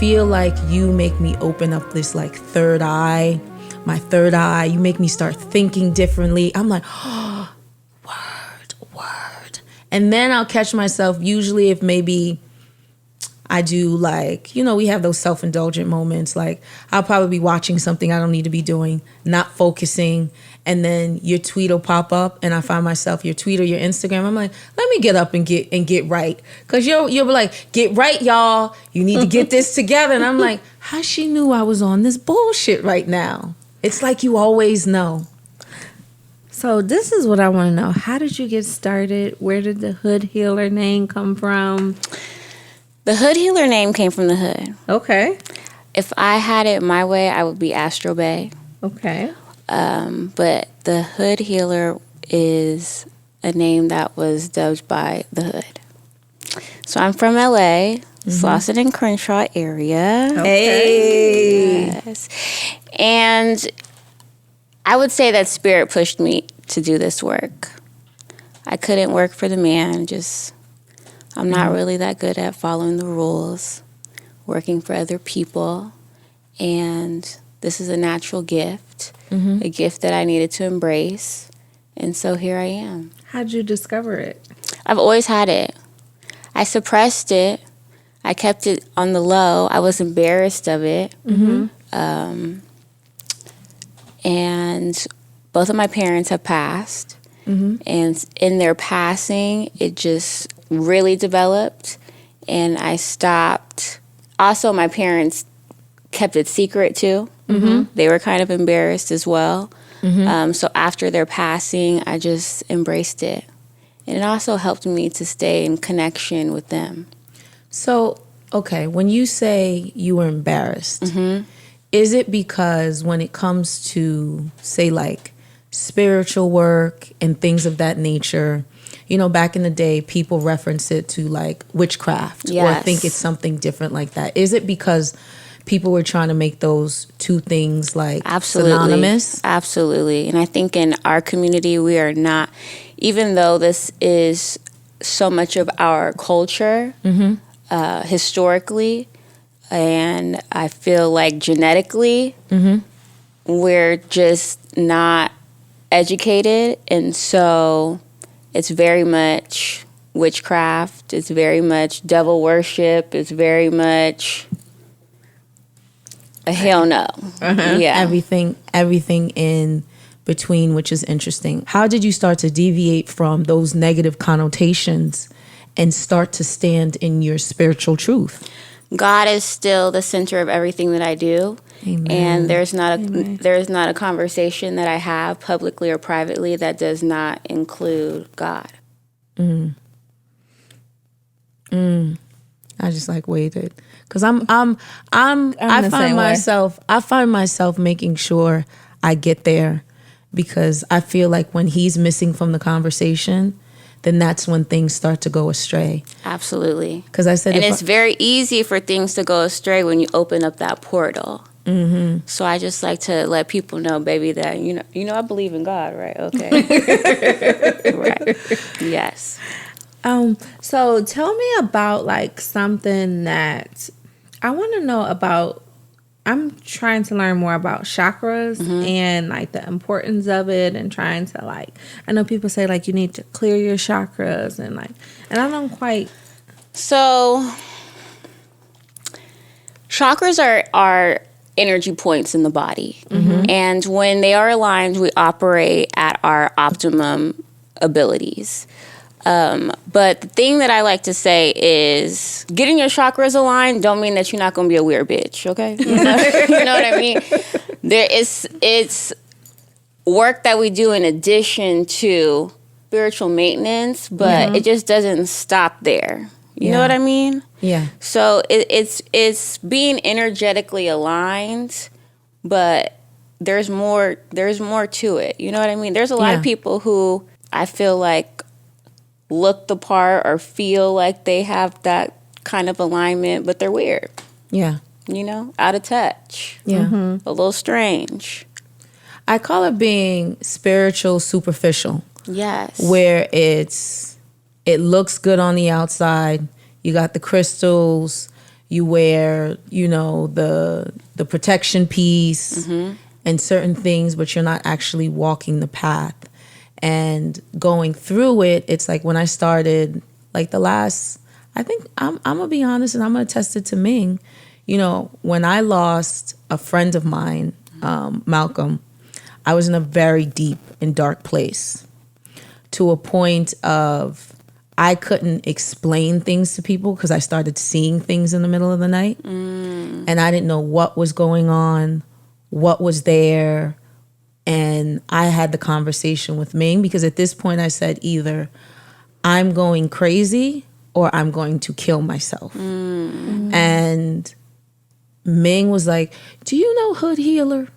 feel like you make me open up this like third eye, my third eye. You make me start thinking differently. I'm like, oh, word. And then I'll catch myself, usually if maybe I do like, we have those self-indulgent moments. Like I'll probably be watching something I don't need to be doing, not focusing. And then your tweet will pop up and I find myself, your tweet or your Instagram. I'm like, let me get up and get right. Cause you'll be like, get right, y'all. You need to get this together. And I'm like, how she knew I was on this bullshit right now? It's like you always know. So this is what I want to know. How did you get started? Where did the Hoodhealer name come from? The Hoodhealer name came from the hood. Okay. If I had it my way, I would be Astro Bay. Okay. But the Hoodhealer is a name that was dubbed by the hood. So I'm from LA, Slauson and Crenshaw area. Okay. Yes. And I would say that spirit pushed me to do this work. I couldn't work for the man, I'm not really that good at following the rules, working for other people, and this is a natural gift, a gift that I needed to embrace, and so here I am. How'd you discover it? I've always had it. I suppressed it. I kept it on the low. I was embarrassed of it. And both of my parents have passed, and in their passing, it just really developed, and I stopped. Also, my parents kept it secret too. They were kind of embarrassed as well. So after their passing, I just embraced it, and it also helped me to stay in connection with them. So, okay, when you say you were embarrassed, is it because when it comes to, say, like spiritual work and things of that nature, back in the day, people reference it to like witchcraft or think it's something different like that? Is it because people were trying to make those two things like synonymous? Absolutely. And I think in our community, we are not, even though this is so much of our culture historically, and I feel like genetically, we're just not educated. And so it's very much witchcraft. It's very much devil worship. It's very much a hell no. Yeah. Everything in between, which is interesting. How did you start to deviate from those negative connotations and start to stand in your spiritual truth? God is still the center of everything that I do. Amen. And there's not a conversation that I have publicly or privately that does not include God. I just like waited because I find myself making sure I get there, because I feel like when he's missing from the conversation, then that's when things start to go astray. Absolutely. Because I said, and it's very easy for things to go astray when you open up that portal. So I just like to let people know, baby, that I believe in God, right? Okay. Right. Yes. So tell me about like something that I want to know about. I'm trying to learn more about chakras and like the importance of it, and trying to like, I know people say like you need to clear your chakras and I don't quite. So chakras are energy points in the body. And when they are aligned, we operate at our optimum abilities. But the thing that I like to say is getting your chakras aligned don't mean that you're not going to be a weird bitch, okay? You know what I mean? It's work that we do in addition to spiritual maintenance, but it just doesn't stop there. You know what I mean? Yeah. So it's being energetically aligned, but there's more to it. You know what I mean? There's a lot of people who I feel like look the part or feel like they have that kind of alignment, but they're weird. Yeah. Out of touch. Yeah. A little strange. I call it being spiritual superficial. Yes. Where it looks good on the outside. You got the crystals, you wear, you know, the protection piece and certain things, but you're not actually walking the path. And going through it, it's like when I started, like I think I'm gonna be honest and I'm gonna attest it to Ming. You know, when I lost a friend of mine, Malcolm, I was in a very deep and dark place to a point of I couldn't explain things to people because I started seeing things in the middle of the night. And I didn't know what was going on, what was there. And I had the conversation with Ming because at this point I said either I'm going crazy or I'm going to kill myself. And Ming was like, do you know Hoodhealer?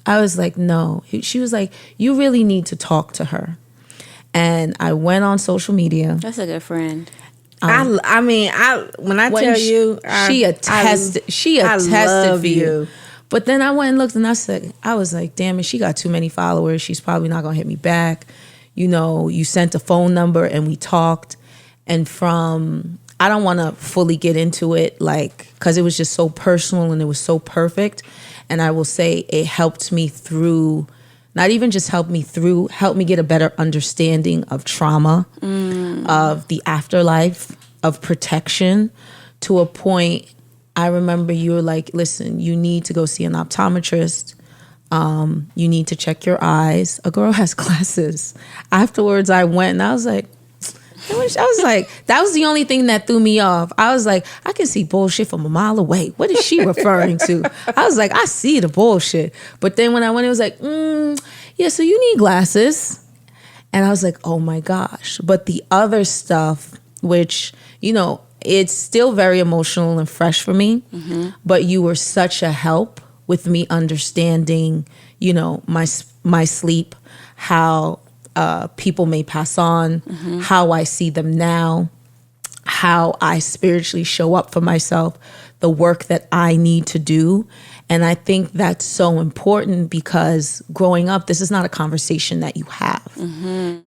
I was like, no. She was like, you really need to talk to her. And I went on social media. That's a good friend. When I tell you, she attested for you. But then I went and looked and I was like, damn it, she got too many followers. She's probably not gonna hit me back. You know, you sent a phone number and we talked. And I don't want to fully get into it, like, because it was just so personal and it was so perfect. And I will say it helped me through, not even just helped me get a better understanding of trauma, of the afterlife, of protection, to a point. I remember you were like, listen, you need to go see an optometrist. You need to check your eyes. A girl has glasses. Afterwards, I went and I was like, that was the only thing that threw me off. I was like, I can see bullshit from a mile away. What is she referring to? I was like, I see the bullshit. But then when I went, it was like, yeah, so you need glasses. And I was like, oh my gosh. But the other stuff, which, you know, it's still very emotional and fresh for me. But you were such a help with me understanding, you know, my sleep, how people may pass on, how I see them now, how I spiritually show up for myself, the work that I need to do. And I think that's so important because growing up, this is not a conversation that you have.